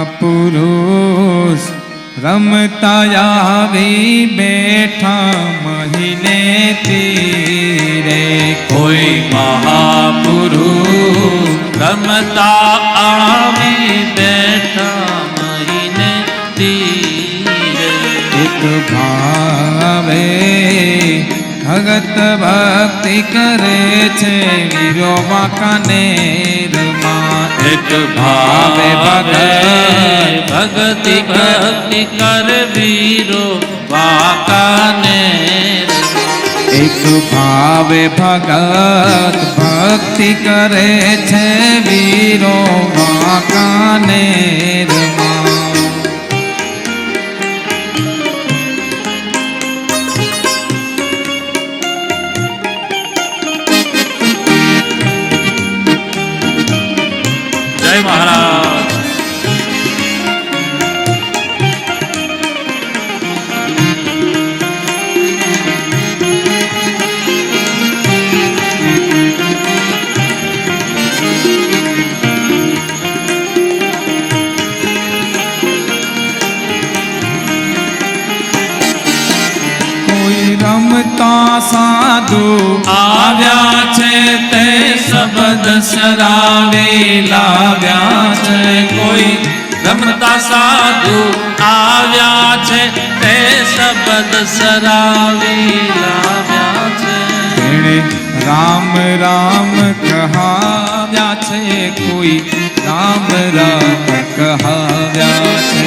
महापुरुष रमता આવી બેઠા મહિને તીરે। કોઈ મહાપુરુષ રમતા આવી બેઠા મહિને તીરે। એક ભાવે ભગત ભક્તિ કરે છે વીરો વાંકાનેરમાં। એક ભાવે ભગતિ ભક્તિ કર વીરો વાંકાનેર। એક ભાવે ભગત ભક્તિ કરે છે વીરો વાંકાનેરમાં। જય મહારાજ। રમતા સાધુ આવ્યા છે તે શબ્દ સરાવે લાવ્યા છે। કોઈ રમતા સાધુ આવ્યા છે તે શબ્દ સરાવી લાવ્યા છે। તેણે રામ રામ કહાવ્યા છે કોઈ રામ રામ કહાવ્યા છે।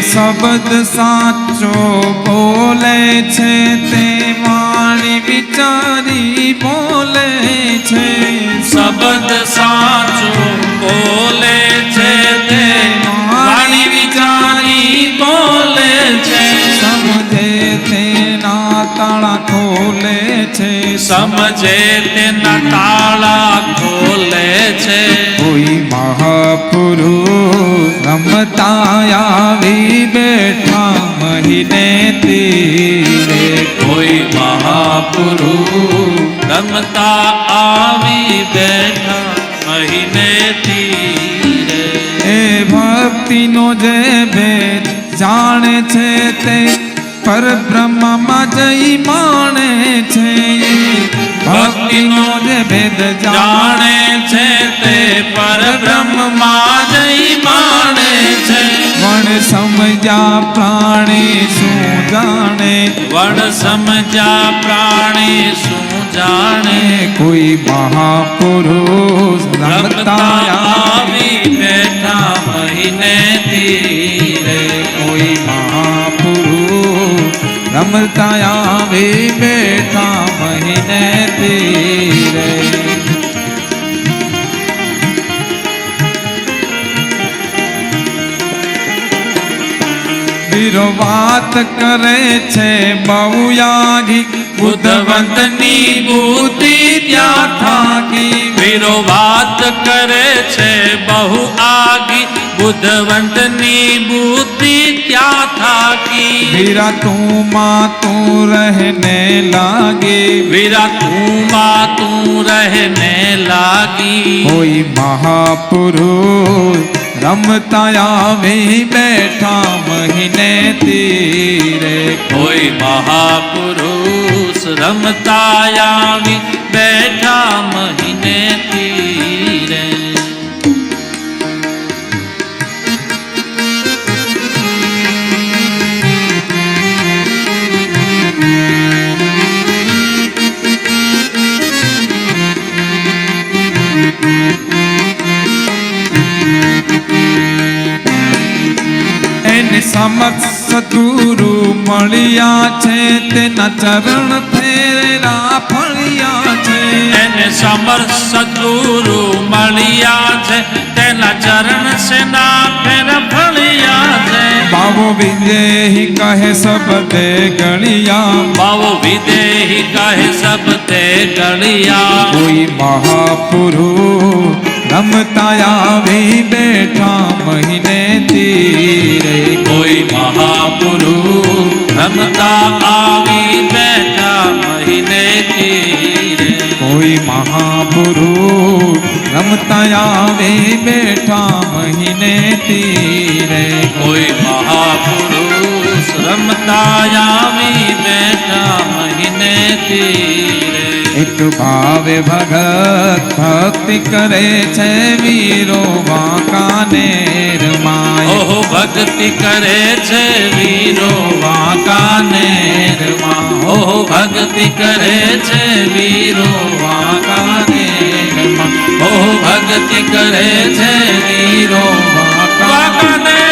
શબ્દ સાચો બોલે છે તે વાણી વિચારી બોલે છે। શબ્દ સાચો બોલે છે તે વાણી વિચારી બોલે છે। સમજે તેના તાળા ખોલે છે। સમજે તેના તાળા ખોલે છે। કોઈ મહાપુરુષ રમતા આવી બેઠા મહિને તીરે। કોઈ મહાપુરુષ રમતા આવી બેઠા મહિને તીરે। એ ભક્તિનો જે ભેદ જાણે છે તે પરબ્રહ્મમાં જઈ માણે છે। ભક્તિનો જે ભેદ જાણે છે તે પરબ્રહ્મમાં જઈ માણે છે। વણ સમજ્યા પ્રાણી શું જાણે। વણ સમજ્યા પ્રાણી શું જાણે। કોઈ મહાપુરુષ રમતા આવી બેઠા મહિને તીરે। કોઈ મહાપુરુષ રમતા આવી બેઠા મહિને તીરે। વીરો વાત કરે છે બહુ યાગી બુદ્ધવંતની બુદ્ધિ ત્યાં થાકી। વીરો વાત કરે છે બહુ આગી બુદ્ધવંતની બુદ્ધિ ત્યાં થાકી। વીરા તું માં તું રહેને લાગી। વીરા તું માં તું રહેને લાગી। કોઈ મહાપુરુષ રમતા આવી બેઠા મહિને તીરે। કોઈ મહાપુરુષ રમતા આવી બેઠા મહિને તીરે। એને સમક્ષ સદગુરુ મળ્યા છે તેના ચરણ ફેરા ફળ્યા છે। એને સમર્થ સદગુરુ મળ્યા છે તેના ચરણ સેના ફેર ફળ્યા છે। બાવો વિદેહી કહે સબદે ગણિયા। બાવો વિદેહી કહે સબતે ગળિયા। કોઈ મહાપુરુષ રમતા આવી બેઠા મહિને તીરે। કોઈ મહાપુરુષ રમતા આવી બેઠા રમતા આવે બેઠા મહિને તીરે. કોઈ મહાપુરુષ રમતા આવી બેઠા મહિને તીરે. એક ભાવે ભગત ભક્તિ કરે છે વીરો વાંકાનેર માં. ઓહો ભક્તિ કરે છે વીરો વાંકાનેર માં. ઓહો ભક્તિ કરે છે વીરો વાંકાનેર માં. ઓહો ભક્તિ કરે છે વીરો વાંકાનેર